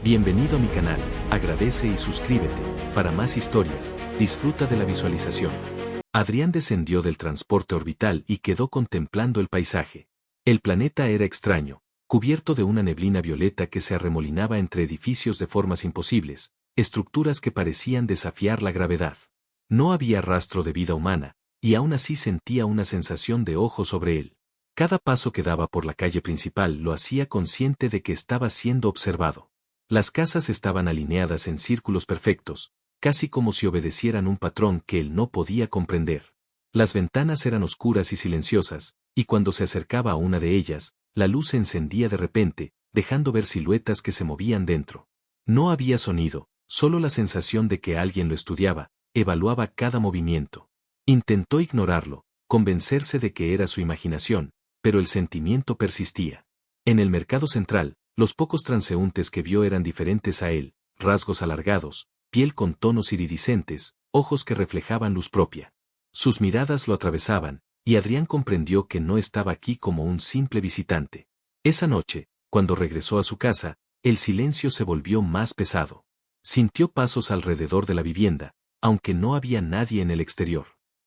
Bienvenido a mi canal, agradece y suscríbete. Para más historias, disfruta de la visualización. Adrián descendió del transporte orbital y quedó contemplando el paisaje. El planeta era extraño, cubierto de una neblina violeta que se arremolinaba entre edificios de formas imposibles, estructuras que parecían desafiar la gravedad. No había rastro de vida humana, y aún así sentía una sensación de ojo sobre él. Cada paso que daba por la calle principal lo hacía consciente de que estaba siendo observado. Las casas estaban alineadas en círculos perfectos, casi como si obedecieran un patrón que él no podía comprender. Las ventanas eran oscuras y silenciosas, y cuando se acercaba a una de ellas, la luz se encendía de repente, dejando ver siluetas que se movían dentro. No había sonido, solo la sensación de que alguien lo estudiaba, evaluaba cada movimiento. Intentó ignorarlo, convencerse de que era su imaginación, pero el sentimiento persistía. En el mercado central, los pocos transeúntes que vio eran diferentes a él, rasgos alargados, piel con tonos iridiscentes, ojos que reflejaban luz propia. Sus miradas lo atravesaban, y Adrián comprendió que no estaba aquí como un simple visitante. Esa noche, cuando regresó a su casa, el silencio se volvió más pesado. Sintió pasos alrededor de la vivienda, aunque no había nadie en el exterior.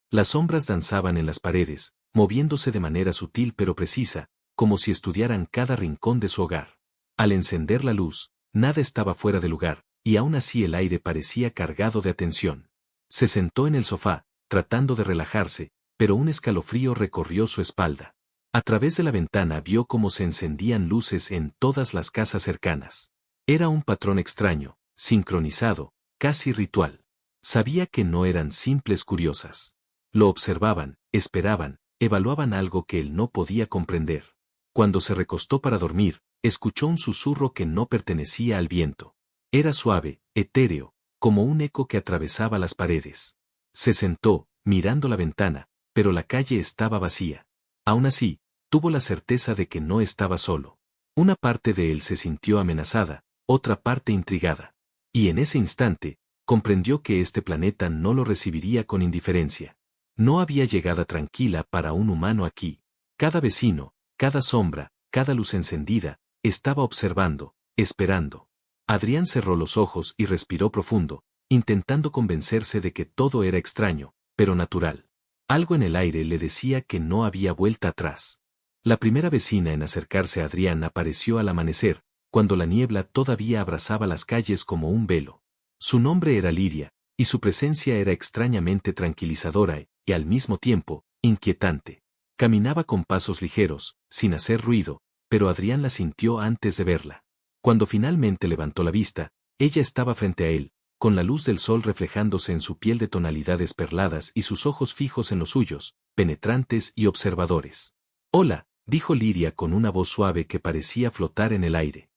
Las sombras danzaban en las paredes, moviéndose de manera sutil pero precisa, como si estudiaran cada rincón de su hogar. Al encender la luz, nada estaba fuera de lugar, y aún así el aire parecía cargado de atención. Se sentó en el sofá, tratando de relajarse, pero un escalofrío recorrió su espalda. A través de la ventana vio cómo se encendían luces en todas las casas cercanas. Era un patrón extraño, sincronizado, casi ritual. Sabía que no eran simples curiosas. Lo observaban, esperaban, evaluaban algo que él no podía comprender. Cuando se recostó para dormir, escuchó un susurro que no pertenecía al viento. Era suave, etéreo, como un eco que atravesaba las paredes. Se sentó, mirando la ventana, pero la calle estaba vacía. Aún así, tuvo la certeza de que no estaba solo. Una parte de él se sintió amenazada, otra parte intrigada. Y en ese instante, comprendió que este planeta no lo recibiría con indiferencia. No había llegada tranquila para un humano aquí. Cada vecino, cada sombra, cada luz encendida, estaba observando, esperando. Adrián cerró los ojos y respiró profundo, intentando convencerse de que todo era extraño, pero natural. Algo en el aire le decía que no había vuelta atrás. La primera vecina en acercarse a Adrián apareció al amanecer, cuando la niebla todavía abrazaba las calles como un velo. Su nombre era Liria, y su presencia era extrañamente tranquilizadora y, al mismo tiempo, inquietante. Caminaba con pasos ligeros, sin hacer ruido, pero Adrián la sintió antes de verla. Cuando finalmente levantó la vista, ella estaba frente a él, con la luz del sol reflejándose en su piel de tonalidades perladas y sus ojos fijos en los suyos, penetrantes y observadores. «Hola», dijo Liria con una voz suave que parecía flotar en el aire.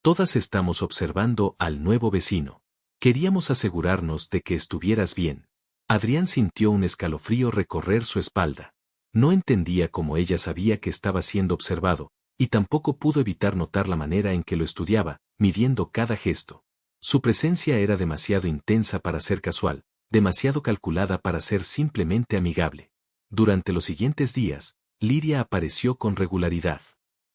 «Todas estamos observando al nuevo vecino. Queríamos asegurarnos de que estuvieras bien». Adrián sintió un escalofrío recorrer su espalda. No entendía cómo ella sabía que estaba siendo observado, y tampoco pudo evitar notar la manera en que lo estudiaba, midiendo cada gesto. Su presencia era demasiado intensa para ser casual, demasiado calculada para ser simplemente amigable. Durante los siguientes días, Liria apareció con regularidad.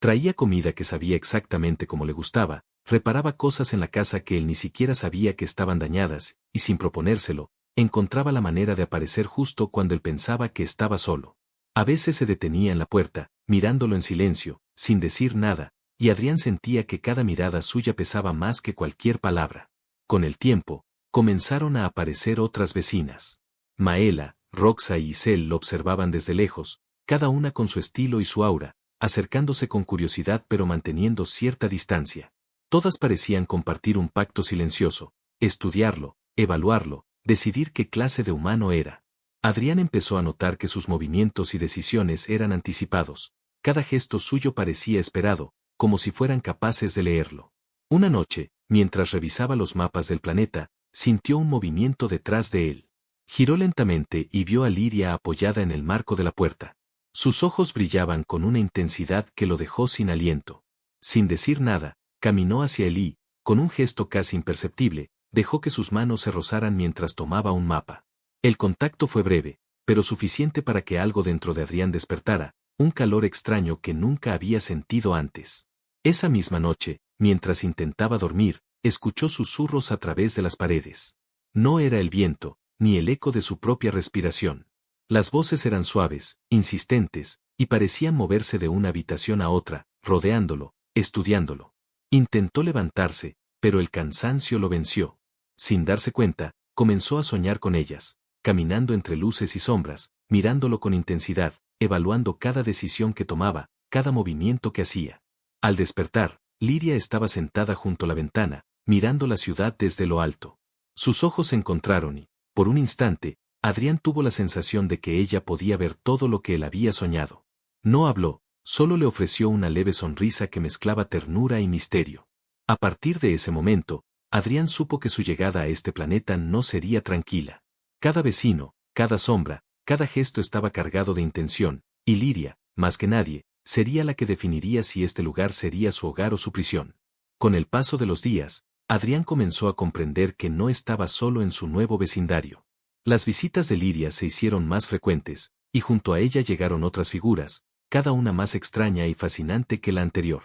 Traía comida que sabía exactamente cómo le gustaba, reparaba cosas en la casa que él ni siquiera sabía que estaban dañadas, y sin proponérselo, encontraba la manera de aparecer justo cuando él pensaba que estaba solo. A veces se detenía en la puerta, mirándolo en silencio, sin decir nada, y Adrián sentía que cada mirada suya pesaba más que cualquier palabra. Con el tiempo, comenzaron a aparecer otras vecinas. Maela, Roxa y Isel lo observaban desde lejos, cada una con su estilo y su aura, acercándose con curiosidad pero manteniendo cierta distancia. Todas parecían compartir un pacto silencioso, estudiarlo, evaluarlo, decidir qué clase de humano era. Adrián empezó a notar que sus movimientos y decisiones eran anticipados. Cada gesto suyo parecía esperado, como si fueran capaces de leerlo. Una noche, mientras revisaba los mapas del planeta, sintió un movimiento detrás de él. Giró lentamente y vio a Liria apoyada en el marco de la puerta. Sus ojos brillaban con una intensidad que lo dejó sin aliento. Sin decir nada, caminó hacia él y, con un gesto casi imperceptible, dejó que sus manos se rozaran mientras tomaba un mapa. El contacto fue breve, pero suficiente para que algo dentro de Adrián despertara, un calor extraño que nunca había sentido antes. Esa misma noche, mientras intentaba dormir, escuchó susurros a través de las paredes. No era el viento, ni el eco de su propia respiración. Las voces eran suaves, insistentes, y parecían moverse de una habitación a otra, rodeándolo, estudiándolo. Intentó levantarse, pero el cansancio lo venció. Sin darse cuenta, comenzó a soñar con ellas, caminando entre luces y sombras, mirándolo con intensidad, evaluando cada decisión que tomaba, cada movimiento que hacía. Al despertar, Liria estaba sentada junto a la ventana, mirando la ciudad desde lo alto. Sus ojos se encontraron y, por un instante, Adrián tuvo la sensación de que ella podía ver todo lo que él había soñado. No habló, solo le ofreció una leve sonrisa que mezclaba ternura y misterio. A partir de ese momento, Adrián supo que su llegada a este planeta no sería tranquila. Cada vecino, cada sombra, cada gesto estaba cargado de intención, y Liria, más que nadie, sería la que definiría si este lugar sería su hogar o su prisión. Con el paso de los días, Adrián comenzó a comprender que no estaba solo en su nuevo vecindario. Las visitas de Liria se hicieron más frecuentes, y junto a ella llegaron otras figuras, cada una más extraña y fascinante que la anterior.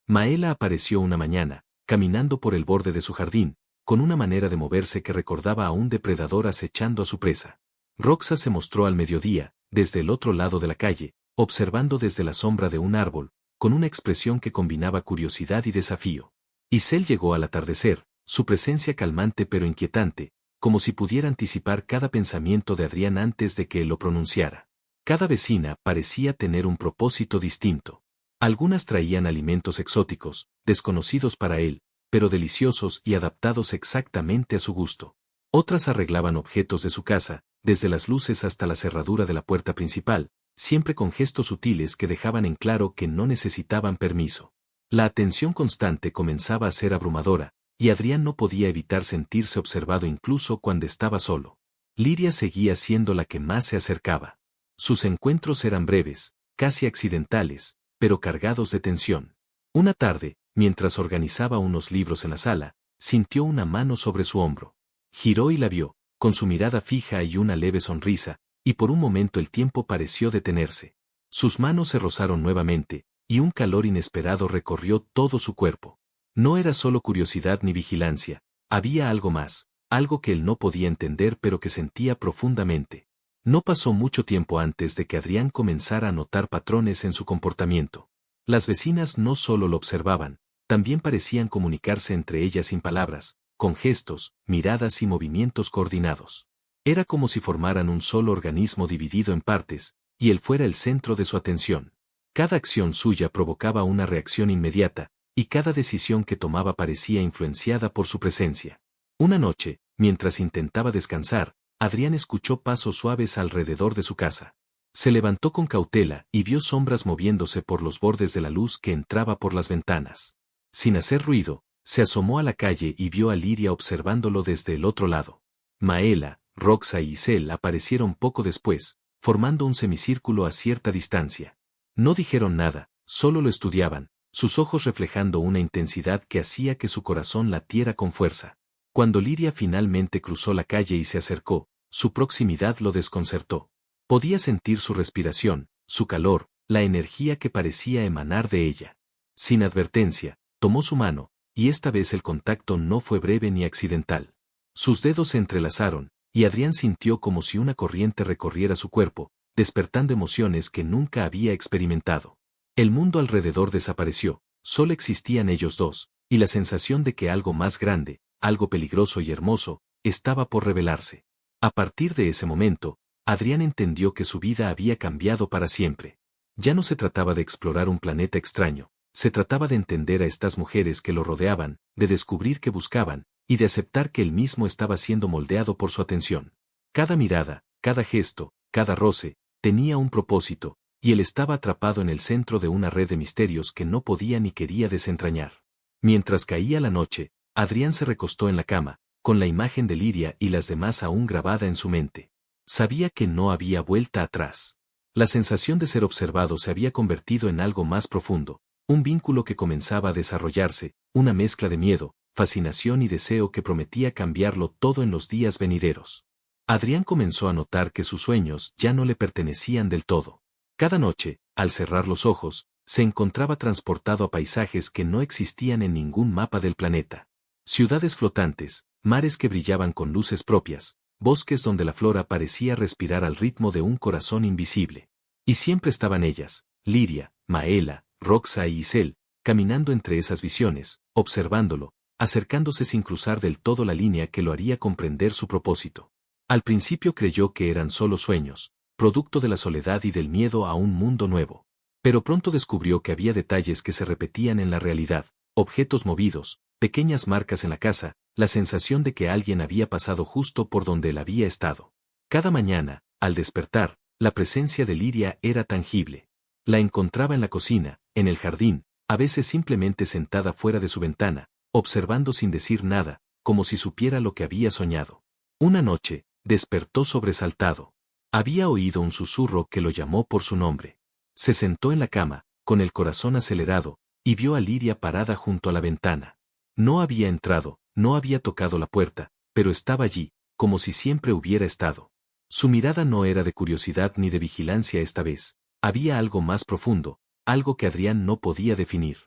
Maela apareció una mañana, caminando por el borde de su jardín, con una manera de moverse que recordaba a un depredador acechando a su presa. Roxa se mostró al mediodía, desde el otro lado de la calle, observando desde la sombra de un árbol, con una expresión que combinaba curiosidad y desafío. Isel llegó al atardecer, su presencia calmante pero inquietante, como si pudiera anticipar cada pensamiento de Adrián antes de que él lo pronunciara. Cada vecina parecía tener un propósito distinto. Algunas traían alimentos exóticos, desconocidos para él, pero deliciosos y adaptados exactamente a su gusto. Otras arreglaban objetos de su casa, desde las luces hasta la cerradura de la puerta principal, siempre con gestos sutiles que dejaban en claro que no necesitaban permiso. La atención constante comenzaba a ser abrumadora, y Adrián no podía evitar sentirse observado incluso cuando estaba solo. Liria seguía siendo la que más se acercaba. Sus encuentros eran breves, casi accidentales, pero cargados de tensión. Una tarde, mientras organizaba unos libros en la sala, sintió una mano sobre su hombro. Giró y la vio, con su mirada fija y una leve sonrisa, y por un momento el tiempo pareció detenerse. Sus manos se rozaron nuevamente, y un calor inesperado recorrió todo su cuerpo. No era solo curiosidad ni vigilancia, había algo más, algo que él no podía entender pero que sentía profundamente. No pasó mucho tiempo antes de que Adrián comenzara a notar patrones en su comportamiento. Las vecinas no solo lo observaban, también parecían comunicarse entre ellas sin palabras, con gestos, miradas y movimientos coordinados. Era como si formaran un solo organismo dividido en partes, y él fuera el centro de su atención. Cada acción suya provocaba una reacción inmediata, y cada decisión que tomaba parecía influenciada por su presencia. Una noche, mientras intentaba descansar, Adrián escuchó pasos suaves alrededor de su casa. Se levantó con cautela y vio sombras moviéndose por los bordes de la luz que entraba por las ventanas. Sin hacer ruido, se asomó a la calle y vio a Liria observándolo desde el otro lado. Maela, Roxa y Isel aparecieron poco después, formando un semicírculo a cierta distancia. No dijeron nada, solo lo estudiaban, sus ojos reflejando una intensidad que hacía que su corazón latiera con fuerza. Cuando Liria finalmente cruzó la calle y se acercó, su proximidad lo desconcertó. Podía sentir su respiración, su calor, la energía que parecía emanar de ella. Sin advertencia, tomó su mano, y esta vez el contacto no fue breve ni accidental. Sus dedos se entrelazaron, y Adrián sintió como si una corriente recorriera su cuerpo, despertando emociones que nunca había experimentado. El mundo alrededor desapareció, solo existían ellos dos, y la sensación de que algo más grande, algo peligroso y hermoso, estaba por revelarse. A partir de ese momento, Adrián entendió que su vida había cambiado para siempre. Ya no se trataba de explorar un planeta extraño, se trataba de entender a estas mujeres que lo rodeaban, de descubrir qué buscaban, y de aceptar que él mismo estaba siendo moldeado por su atención. Cada mirada, cada gesto, cada roce, tenía un propósito, y él estaba atrapado en el centro de una red de misterios que no podía ni quería desentrañar. Mientras caía la noche, Adrián se recostó en la cama, con la imagen de Liria y las demás aún grabada en su mente. Sabía que no había vuelta atrás. La sensación de ser observado se había convertido en algo más profundo, un vínculo que comenzaba a desarrollarse, una mezcla de miedo, fascinación y deseo que prometía cambiarlo todo en los días venideros. Adrián comenzó a notar que sus sueños ya no le pertenecían del todo. Cada noche, al cerrar los ojos, se encontraba transportado a paisajes que no existían en ningún mapa del planeta. Ciudades flotantes, mares que brillaban con luces propias, bosques donde la flora parecía respirar al ritmo de un corazón invisible. Y siempre estaban ellas, Liria, Maela, Roxa y Isel, caminando entre esas visiones, observándolo, acercándose sin cruzar del todo la línea que lo haría comprender su propósito. Al principio creyó que eran solo sueños, producto de la soledad y del miedo a un mundo nuevo. Pero pronto descubrió que había detalles que se repetían en la realidad, objetos movidos, pequeñas marcas en la casa, la sensación de que alguien había pasado justo por donde él había estado. Cada mañana, al despertar, la presencia de Liria era tangible. La encontraba en la cocina, en el jardín, a veces simplemente sentada fuera de su ventana, observando sin decir nada, como si supiera lo que había soñado. Una noche, despertó sobresaltado. Había oído un susurro que lo llamó por su nombre. Se sentó en la cama, con el corazón acelerado, y vio a Liria parada junto a la ventana. No había entrado, no había tocado la puerta, pero estaba allí, como si siempre hubiera estado. Su mirada no era de curiosidad ni de vigilancia esta vez. Había algo más profundo, algo que Adrián no podía definir.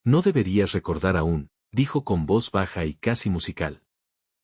No deberías recordar aún, dijo con voz baja y casi musical.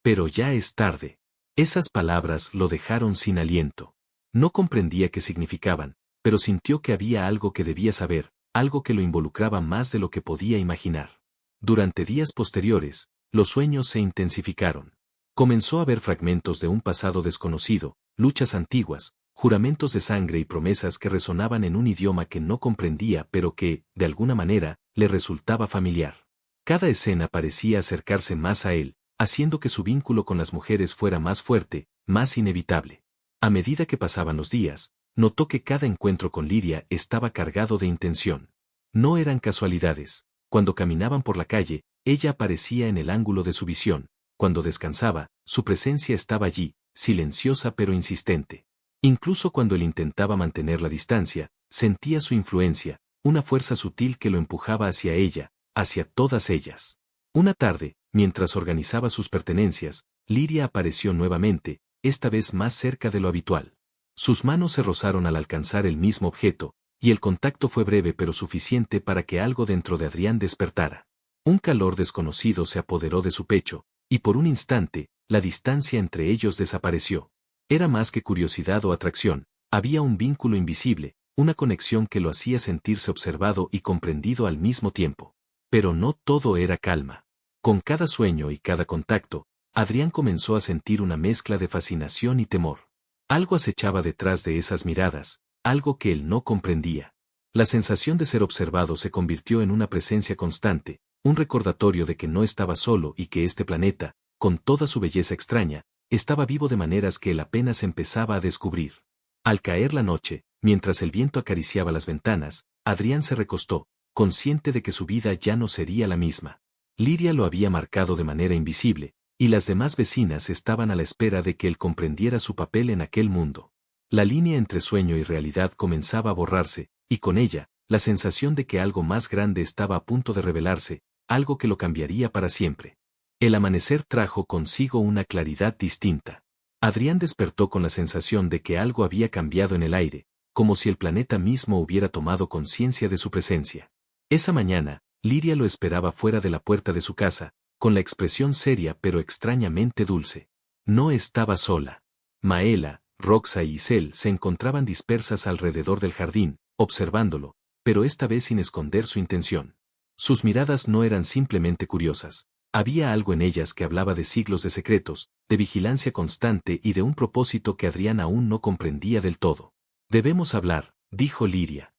Pero ya es tarde. Esas palabras lo dejaron sin aliento. No comprendía qué significaban, pero sintió que había algo que debía saber, algo que lo involucraba más de lo que podía imaginar. Durante días posteriores, los sueños se intensificaron. Comenzó a ver fragmentos de un pasado desconocido, luchas antiguas, juramentos de sangre y promesas que resonaban en un idioma que no comprendía pero que, de alguna manera, le resultaba familiar. Cada escena parecía acercarse más a él, haciendo que su vínculo con las mujeres fuera más fuerte, más inevitable. A medida que pasaban los días, notó que cada encuentro con Liria estaba cargado de intención. No eran casualidades. Cuando caminaban por la calle, ella aparecía en el ángulo de su visión. Cuando descansaba, su presencia estaba allí, silenciosa pero insistente. Incluso cuando él intentaba mantener la distancia, sentía su influencia, una fuerza sutil que lo empujaba hacia ella, hacia todas ellas. Una tarde, mientras organizaba sus pertenencias, Liria apareció nuevamente, esta vez más cerca de lo habitual. Sus manos se rozaron al alcanzar el mismo objeto, y el contacto fue breve pero suficiente para que algo dentro de Adrián despertara. Un calor desconocido se apoderó de su pecho, y por un instante, la distancia entre ellos desapareció. Era más que curiosidad o atracción, había un vínculo invisible, una conexión que lo hacía sentirse observado y comprendido al mismo tiempo. Pero no todo era calma. Con cada sueño y cada contacto, Adrián comenzó a sentir una mezcla de fascinación y temor. Algo acechaba detrás de esas miradas, algo que él no comprendía. La sensación de ser observado se convirtió en una presencia constante, un recordatorio de que no estaba solo y que este planeta, con toda su belleza extraña, estaba vivo de maneras que él apenas empezaba a descubrir. Al caer la noche, mientras el viento acariciaba las ventanas, Adrián se recostó, consciente de que su vida ya no sería la misma. Liria lo había marcado de manera invisible, y las demás vecinas estaban a la espera de que él comprendiera su papel en aquel mundo. La línea entre sueño y realidad comenzaba a borrarse, y con ella, la sensación de que algo más grande estaba a punto de revelarse, algo que lo cambiaría para siempre. El amanecer trajo consigo una claridad distinta. Adrián despertó con la sensación de que algo había cambiado en el aire, como si el planeta mismo hubiera tomado conciencia de su presencia. Esa mañana, Liria lo esperaba fuera de la puerta de su casa, con la expresión seria pero extrañamente dulce. No estaba sola. Maela, Roxa y Isel se encontraban dispersas alrededor del jardín, observándolo, pero esta vez sin esconder su intención. Sus miradas no eran simplemente curiosas. Había algo en ellas que hablaba de siglos de secretos, de vigilancia constante y de un propósito que Adrián aún no comprendía del todo. Debemos hablar, dijo Liria.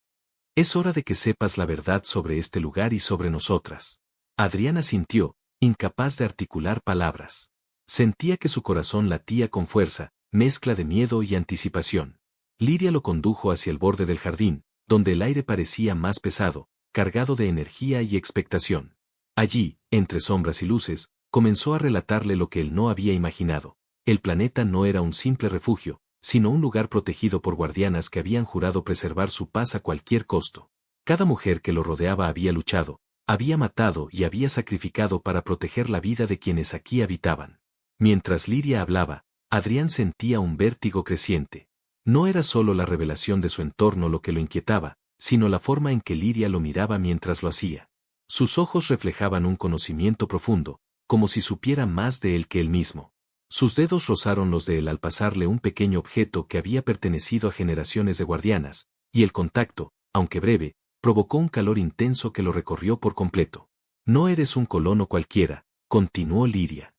Es hora de que sepas la verdad sobre este lugar y sobre nosotras. Adrián asintió, incapaz de articular palabras. Sentía que su corazón latía con fuerza, mezcla de miedo y anticipación. Liria lo condujo hacia el borde del jardín, donde el aire parecía más pesado, cargado de energía y expectación. Allí, entre sombras y luces, comenzó a relatarle lo que él no había imaginado. El planeta no era un simple refugio, sino un lugar protegido por guardianas que habían jurado preservar su paz a cualquier costo. Cada mujer que lo rodeaba había luchado, había matado y había sacrificado para proteger la vida de quienes aquí habitaban. Mientras Liria hablaba, Adrián sentía un vértigo creciente. No era solo la revelación de su entorno lo que lo inquietaba, sino la forma en que Liria lo miraba mientras lo hacía. Sus ojos reflejaban un conocimiento profundo, como si supiera más de él que él mismo. Sus dedos rozaron los de él al pasarle un pequeño objeto que había pertenecido a generaciones de guardianas, y el contacto, aunque breve, provocó un calor intenso que lo recorrió por completo. No eres un colono cualquiera, continuó Lyria.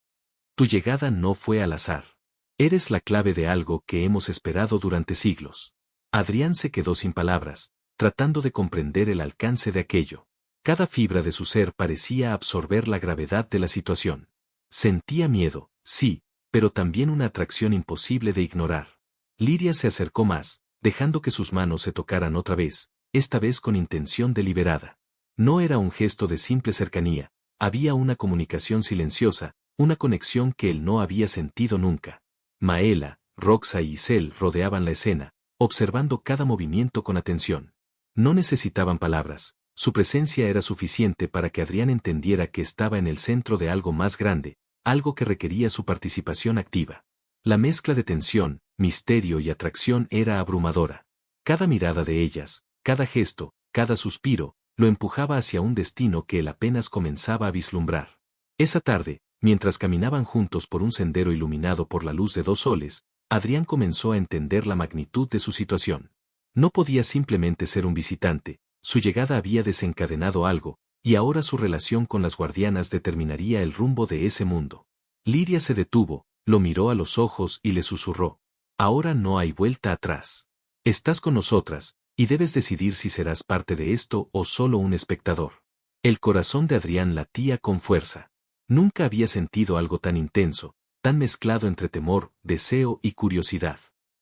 Tu llegada no fue al azar. Eres la clave de algo que hemos esperado durante siglos. Adrián se quedó sin palabras, tratando de comprender el alcance de aquello. Cada fibra de su ser parecía absorber la gravedad de la situación. Sentía miedo, sí, pero también una atracción imposible de ignorar. Lyria se acercó más, dejando que sus manos se tocaran otra vez, esta vez con intención deliberada. No era un gesto de simple cercanía, había una comunicación silenciosa, una conexión que él no había sentido nunca. Maela, Roxa y Isel rodeaban la escena, observando cada movimiento con atención. No necesitaban palabras, su presencia era suficiente para que Adrián entendiera que estaba en el centro de algo más grande, algo que requería su participación activa. La mezcla de tensión, misterio y atracción era abrumadora. Cada mirada de ellas, cada gesto, cada suspiro, lo empujaba hacia un destino que él apenas comenzaba a vislumbrar. Esa tarde, mientras caminaban juntos por un sendero iluminado por la luz de 2 soles, Adrián comenzó a entender la magnitud de su situación. No podía simplemente ser un visitante, su llegada había desencadenado algo, y ahora su relación con las guardianas determinaría el rumbo de ese mundo. Lyria se detuvo, lo miró a los ojos y le susurró. Ahora no hay vuelta atrás. Estás con nosotras, y debes decidir si serás parte de esto o solo un espectador. El corazón de Adrián latía con fuerza. Nunca había sentido algo tan intenso, tan mezclado entre temor, deseo y curiosidad.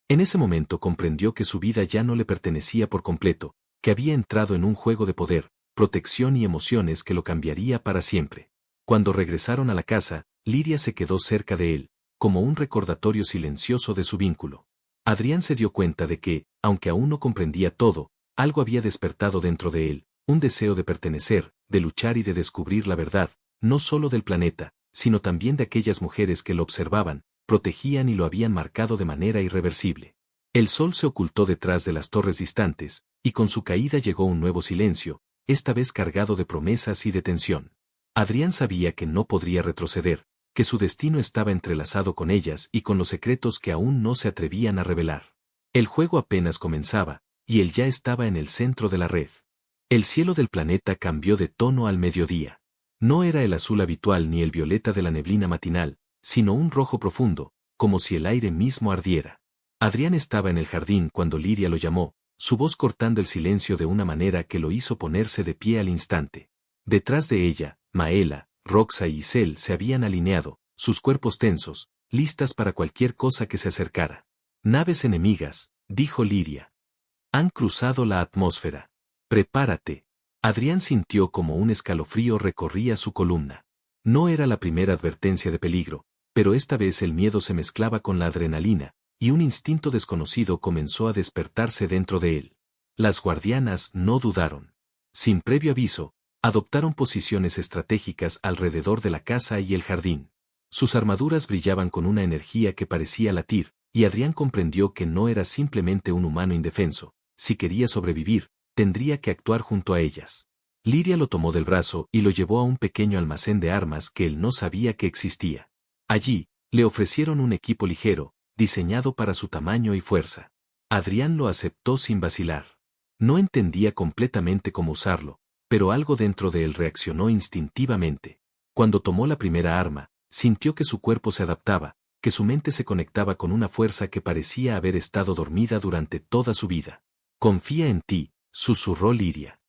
En ese momento comprendió que su vida ya no le pertenecía por completo, que había entrado en un juego de poder, protección y emociones que lo cambiaría para siempre. Cuando regresaron a la casa, Lyria se quedó cerca de él, como un recordatorio silencioso de su vínculo. Adrián se dio cuenta de que, aunque aún no comprendía todo, algo había despertado dentro de él, un deseo de pertenecer, de luchar y de descubrir la verdad, no solo del planeta, sino también de aquellas mujeres que lo observaban, protegían y lo habían marcado de manera irreversible. El sol se ocultó detrás de las torres distantes, y con su caída llegó un nuevo silencio, esta vez cargado de promesas y de tensión. Adrián sabía que no podría retroceder, que su destino estaba entrelazado con ellas y con los secretos que aún no se atrevían a revelar. El juego apenas comenzaba, y él ya estaba en el centro de la red. El cielo del planeta cambió de tono al mediodía. No era el azul habitual ni el violeta de la neblina matinal, sino un rojo profundo, como si el aire mismo ardiera. Adrián estaba en el jardín cuando Lyria lo llamó, su voz cortando el silencio de una manera que lo hizo ponerse de pie al instante. Detrás de ella, Maela, Roxa y Isel se habían alineado, sus cuerpos tensos, listas para cualquier cosa que se acercara. Naves enemigas, dijo Lyria. Han cruzado la atmósfera. Prepárate. Adrián sintió como un escalofrío recorría su columna. No era la primera advertencia de peligro, pero esta vez el miedo se mezclaba con la adrenalina, y un instinto desconocido comenzó a despertarse dentro de él. Las guardianas no dudaron. Sin previo aviso, adoptaron posiciones estratégicas alrededor de la casa y el jardín. Sus armaduras brillaban con una energía que parecía latir, y Adrián comprendió que no era simplemente un humano indefenso. Si quería sobrevivir, tendría que actuar junto a ellas. Lyria lo tomó del brazo y lo llevó a un pequeño almacén de armas que él no sabía que existía. Allí, le ofrecieron un equipo ligero, diseñado para su tamaño y fuerza. Adrián lo aceptó sin vacilar. No entendía completamente cómo usarlo, pero algo dentro de él reaccionó instintivamente. Cuando tomó la primera arma, sintió que su cuerpo se adaptaba, que su mente se conectaba con una fuerza que parecía haber estado dormida durante toda su vida. Confía en ti, susurró Lyria.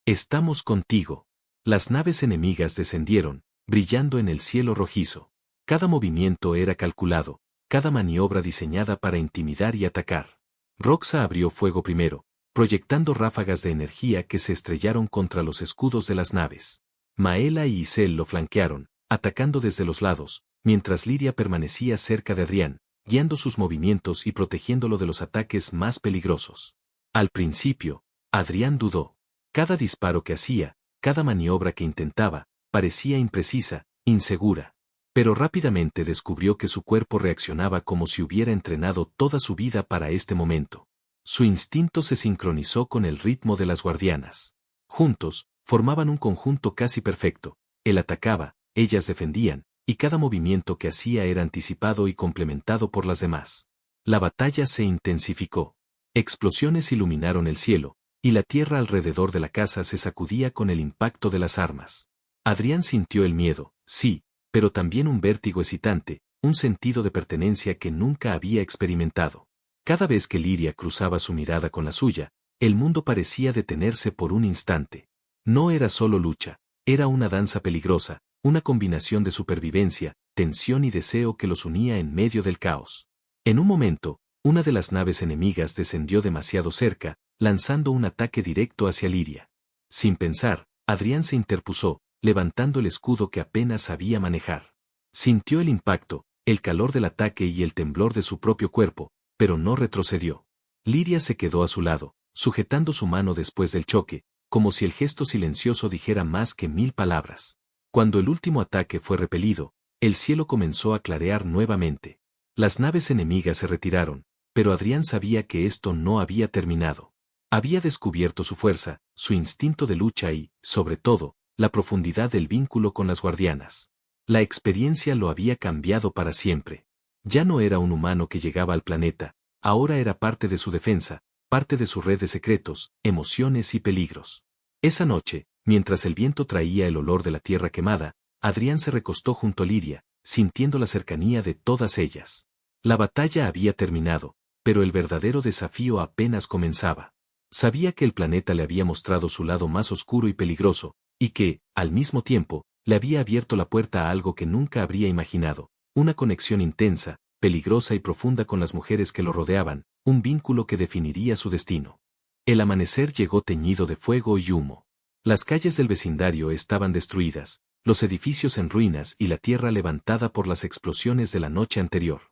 Estamos contigo. Las naves enemigas descendieron, brillando en el cielo rojizo. Cada movimiento era calculado, cada maniobra diseñada para intimidar y atacar. Roxa abrió fuego primero, proyectando ráfagas de energía que se estrellaron contra los escudos de las naves. Maela y Isel lo flanquearon, atacando desde los lados, mientras Lyria permanecía cerca de Adrián, guiando sus movimientos y protegiéndolo de los ataques más peligrosos. Al principio, Adrián dudó. Cada disparo que hacía, cada maniobra que intentaba, parecía imprecisa, insegura. Pero rápidamente descubrió que su cuerpo reaccionaba como si hubiera entrenado toda su vida para este momento. Su instinto se sincronizó con el ritmo de las guardianas. Juntos, formaban un conjunto casi perfecto. Él atacaba, ellas defendían, y cada movimiento que hacía era anticipado y complementado por las demás. La batalla se intensificó. Explosiones iluminaron el cielo, y la tierra alrededor de la casa se sacudía con el impacto de las armas. Adrián sintió el miedo, sí, pero también un vértigo excitante, un sentido de pertenencia que nunca había experimentado. Cada vez que Liria cruzaba su mirada con la suya, el mundo parecía detenerse por un instante. No era solo lucha, era una danza peligrosa, una combinación de supervivencia, tensión y deseo que los unía en medio del caos. En un momento, una de las naves enemigas descendió demasiado cerca, lanzando un ataque directo hacia Liria. Sin pensar, Adrián se interpuso, levantando el escudo que apenas sabía manejar. Sintió el impacto, el calor del ataque y el temblor de su propio cuerpo, pero no retrocedió. Liria se quedó a su lado, sujetando su mano después del choque, como si el gesto silencioso dijera más que 1000 palabras. Cuando el último ataque fue repelido, el cielo comenzó a clarear nuevamente. Las naves enemigas se retiraron, pero Adrián sabía que esto no había terminado. Había descubierto su fuerza, su instinto de lucha y, sobre todo, la profundidad del vínculo con las guardianas. La experiencia lo había cambiado para siempre. Ya no era un humano que llegaba al planeta, ahora era parte de su defensa, parte de su red de secretos, emociones y peligros. Esa noche, mientras el viento traía el olor de la tierra quemada, Adrián se recostó junto a Liria, sintiendo la cercanía de todas ellas. La batalla había terminado, pero el verdadero desafío apenas comenzaba. Sabía que el planeta le había mostrado su lado más oscuro y peligroso, y que, al mismo tiempo, le había abierto la puerta a algo que nunca habría imaginado, una conexión intensa, peligrosa y profunda con las mujeres que lo rodeaban, un vínculo que definiría su destino. El amanecer llegó teñido de fuego y humo. Las calles del vecindario estaban destruidas, los edificios en ruinas y la tierra levantada por las explosiones de la noche anterior.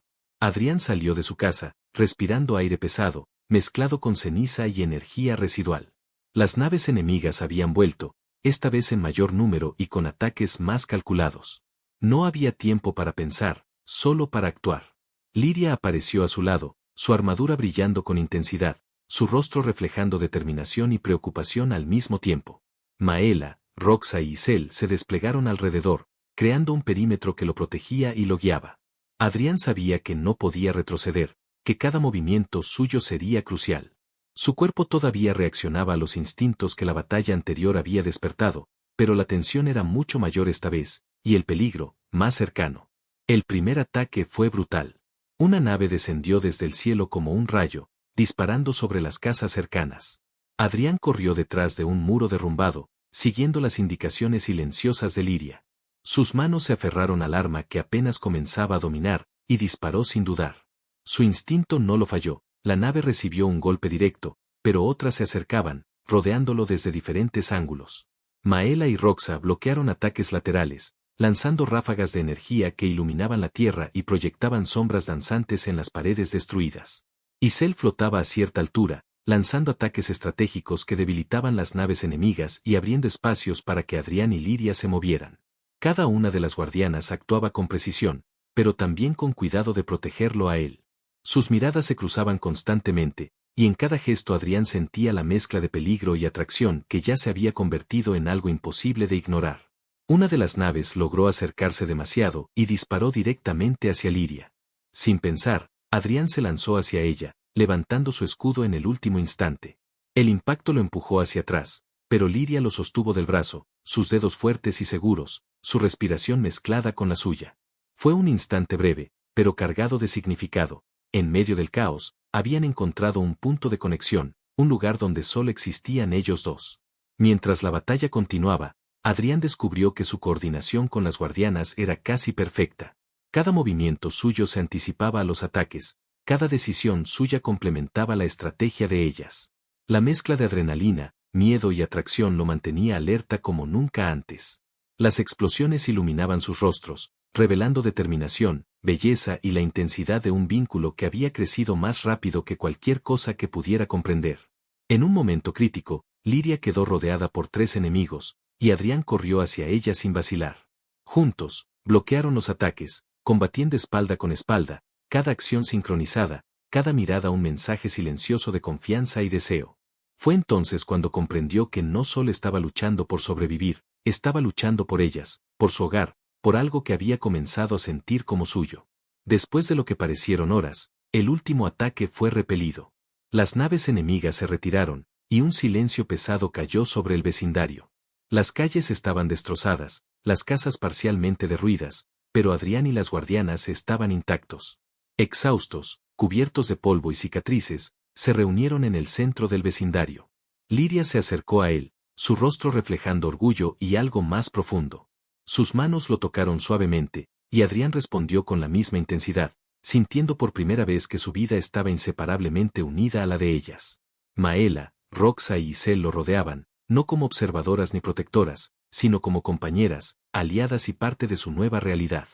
Adrián salió de su casa, respirando aire pesado, mezclado con ceniza y energía residual. Las naves enemigas habían vuelto, esta vez en mayor número y con ataques más calculados. No había tiempo para pensar, solo para actuar. Liria apareció a su lado, su armadura brillando con intensidad, su rostro reflejando determinación y preocupación al mismo tiempo. Maela, Roxa y Isel se desplegaron alrededor, creando un perímetro que lo protegía y lo guiaba. Adrián sabía que no podía retroceder, que cada movimiento suyo sería crucial. Su cuerpo todavía reaccionaba a los instintos que la batalla anterior había despertado, pero la tensión era mucho mayor esta vez, y el peligro, más cercano. El primer ataque fue brutal. Una nave descendió desde el cielo como un rayo, disparando sobre las casas cercanas. Adrián corrió detrás de un muro derrumbado, siguiendo las indicaciones silenciosas de Liria. Sus manos se aferraron al arma que apenas comenzaba a dominar, y disparó sin dudar. Su instinto no lo falló, la nave recibió un golpe directo, pero otras se acercaban, rodeándolo desde diferentes ángulos. Maela y Roxa bloquearon ataques laterales, lanzando ráfagas de energía que iluminaban la tierra y proyectaban sombras danzantes en las paredes destruidas. Isel flotaba a cierta altura, lanzando ataques estratégicos que debilitaban las naves enemigas y abriendo espacios para que Adrián y Liria se movieran. Cada una de las guardianas actuaba con precisión, pero también con cuidado de protegerlo a él. Sus miradas se cruzaban constantemente, y en cada gesto Adrián sentía la mezcla de peligro y atracción que ya se había convertido en algo imposible de ignorar. Una de las naves logró acercarse demasiado y disparó directamente hacia Liria. Sin pensar, Adrián se lanzó hacia ella, levantando su escudo en el último instante. El impacto lo empujó hacia atrás, pero Liria lo sostuvo del brazo, sus dedos fuertes y seguros, su respiración mezclada con la suya. Fue un instante breve, pero cargado de significado. En medio del caos, habían encontrado un punto de conexión, un lugar donde solo existían ellos dos. Mientras la batalla continuaba, Adrián descubrió que su coordinación con las guardianas era casi perfecta. Cada movimiento suyo se anticipaba a los ataques, cada decisión suya complementaba la estrategia de ellas. La mezcla de adrenalina, miedo y atracción lo mantenía alerta como nunca antes. Las explosiones iluminaban sus rostros, revelando determinación, belleza y la intensidad de un vínculo que había crecido más rápido que cualquier cosa que pudiera comprender. En un momento crítico, Liria quedó rodeada por 3 enemigos, y Adrián corrió hacia ella sin vacilar. Juntos, bloquearon los ataques, combatiendo espalda con espalda, cada acción sincronizada, cada mirada un mensaje silencioso de confianza y deseo. Fue entonces cuando comprendió que no solo estaba luchando por sobrevivir, estaba luchando por ellas, por su hogar, por algo que había comenzado a sentir como suyo. Después de lo que parecieron horas, el último ataque fue repelido. Las naves enemigas se retiraron, y un silencio pesado cayó sobre el vecindario. Las calles estaban destrozadas, las casas parcialmente derruidas, pero Adrián y las guardianas estaban intactos. Exhaustos, cubiertos de polvo y cicatrices, se reunieron en el centro del vecindario. Liria se acercó a él, su rostro reflejando orgullo y algo más profundo. Sus manos lo tocaron suavemente, y Adrián respondió con la misma intensidad, sintiendo por primera vez que su vida estaba inseparablemente unida a la de ellas. Maela, Roxa y Isel lo rodeaban, no como observadoras ni protectoras, sino como compañeras, aliadas y parte de su nueva realidad.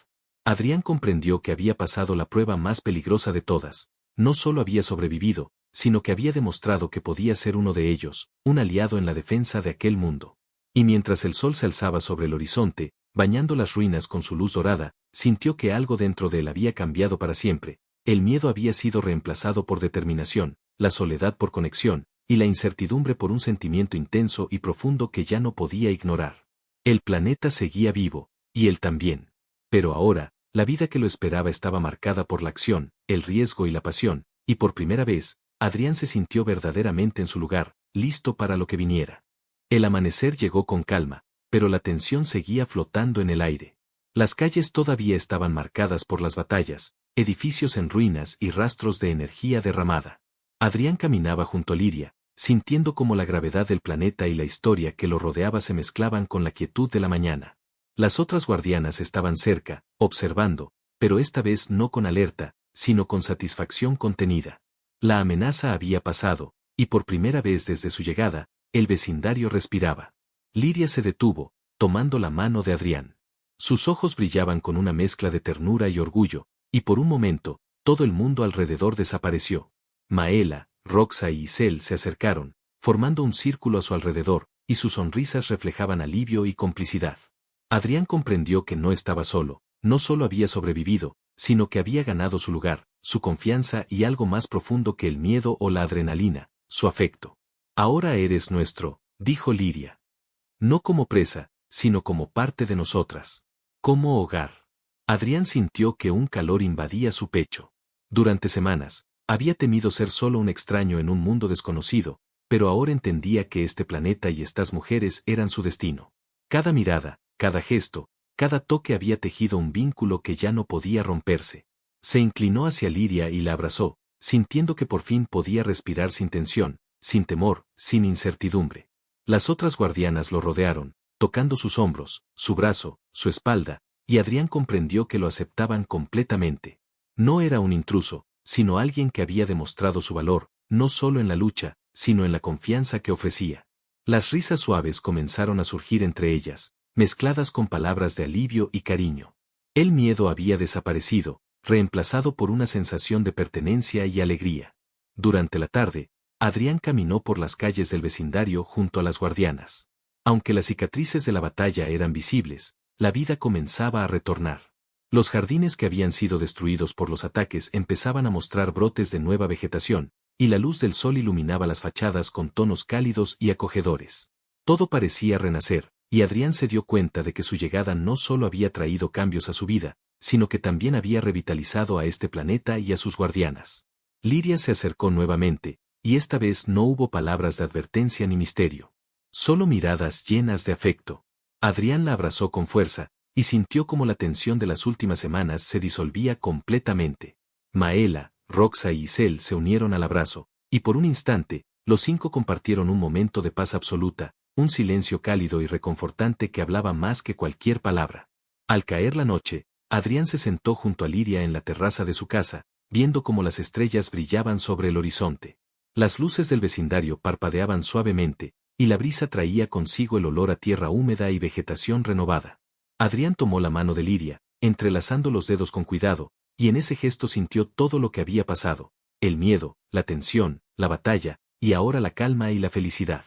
Adrián comprendió que había pasado la prueba más peligrosa de todas, no solo había sobrevivido, sino que había demostrado que podía ser uno de ellos, un aliado en la defensa de aquel mundo. Y mientras el sol se alzaba sobre el horizonte, bañando las ruinas con su luz dorada, sintió que algo dentro de él había cambiado para siempre. El miedo había sido reemplazado por determinación, la soledad por conexión, y la incertidumbre por un sentimiento intenso y profundo que ya no podía ignorar. El planeta seguía vivo, y él también. Pero ahora, la vida que lo esperaba estaba marcada por la acción, el riesgo y la pasión, y por primera vez, Adrián se sintió verdaderamente en su lugar, listo para lo que viniera. El amanecer llegó con calma, pero la tensión seguía flotando en el aire. Las calles todavía estaban marcadas por las batallas, edificios en ruinas y rastros de energía derramada. Adrián caminaba junto a Liria, sintiendo cómo la gravedad del planeta y la historia que lo rodeaba se mezclaban con la quietud de la mañana. Las otras guardianas estaban cerca, observando, pero esta vez no con alerta, sino con satisfacción contenida. La amenaza había pasado, y por primera vez desde su llegada, el vecindario respiraba. Liria se detuvo, tomando la mano de Adrián. Sus ojos brillaban con una mezcla de ternura y orgullo, y por un momento, todo el mundo alrededor desapareció. Maela, Roxa y Isel se acercaron, formando un círculo a su alrededor, y sus sonrisas reflejaban alivio y complicidad. Adrián comprendió que no estaba solo, no solo había sobrevivido, sino que había ganado su lugar, su confianza y algo más profundo que el miedo o la adrenalina, su afecto. Ahora eres nuestro, dijo Liria. No como presa, sino como parte de nosotras. Como hogar. Adrián sintió que un calor invadía su pecho. Durante semanas, había temido ser solo un extraño en un mundo desconocido, pero ahora entendía que este planeta y estas mujeres eran su destino. Cada mirada, cada gesto, cada toque había tejido un vínculo que ya no podía romperse. Se inclinó hacia Liria y la abrazó, sintiendo que por fin podía respirar sin tensión, sin temor, sin incertidumbre. Las otras guardianas lo rodearon, tocando sus hombros, su brazo, su espalda, y Adrián comprendió que lo aceptaban completamente. No era un intruso, sino alguien que había demostrado su valor, no solo en la lucha, sino en la confianza que ofrecía. Las risas suaves comenzaron a surgir entre ellas, mezcladas con palabras de alivio y cariño. El miedo había desaparecido, reemplazado por una sensación de pertenencia y alegría. Durante la tarde, Adrián caminó por las calles del vecindario junto a las guardianas. Aunque las cicatrices de la batalla eran visibles, la vida comenzaba a retornar. Los jardines que habían sido destruidos por los ataques empezaban a mostrar brotes de nueva vegetación, y la luz del sol iluminaba las fachadas con tonos cálidos y acogedores. Todo parecía renacer, y Adrián se dio cuenta de que su llegada no solo había traído cambios a su vida, sino que también había revitalizado a este planeta y a sus guardianas. Liria se acercó nuevamente, y esta vez no hubo palabras de advertencia ni misterio. Solo miradas llenas de afecto. Adrián la abrazó con fuerza, y sintió como la tensión de las últimas semanas se disolvía completamente. Maela, Roxa y Isel se unieron al abrazo, y por un instante, los 5 compartieron un momento de paz absoluta, un silencio cálido y reconfortante que hablaba más que cualquier palabra. Al caer la noche, Adrián se sentó junto a Liria en la terraza de su casa, viendo cómo las estrellas brillaban sobre el horizonte. Las luces del vecindario parpadeaban suavemente, y la brisa traía consigo el olor a tierra húmeda y vegetación renovada. Adrián tomó la mano de Liria, entrelazando los dedos con cuidado, y en ese gesto sintió todo lo que había pasado, el miedo, la tensión, la batalla, y ahora la calma y la felicidad.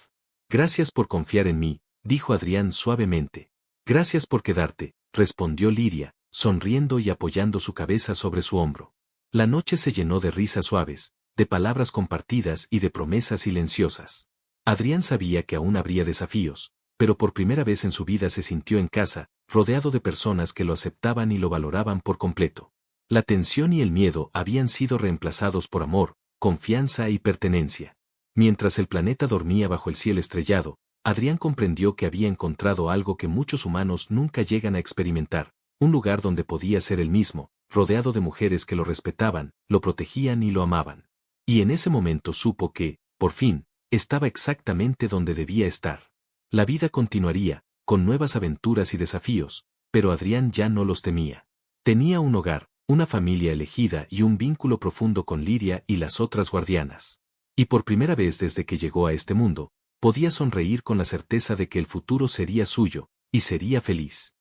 Gracias por confiar en mí, dijo Adrián suavemente. Gracias por quedarte, respondió Liria, sonriendo y apoyando su cabeza sobre su hombro. La noche se llenó de risas suaves, de palabras compartidas y de promesas silenciosas. Adrián sabía que aún habría desafíos, pero por primera vez en su vida se sintió en casa, rodeado de personas que lo aceptaban y lo valoraban por completo. La tensión y el miedo habían sido reemplazados por amor, confianza y pertenencia. Mientras el planeta dormía bajo el cielo estrellado, Adrián comprendió que había encontrado algo que muchos humanos nunca llegan a experimentar, un lugar donde podía ser él mismo, rodeado de mujeres que lo respetaban, lo protegían y lo amaban. Y en ese momento supo que, por fin, estaba exactamente donde debía estar. La vida continuaría, con nuevas aventuras y desafíos, pero Adrián ya no los temía. Tenía un hogar, una familia elegida y un vínculo profundo con Liria y las otras guardianas. Y por primera vez desde que llegó a este mundo, podía sonreír con la certeza de que el futuro sería suyo, y sería feliz.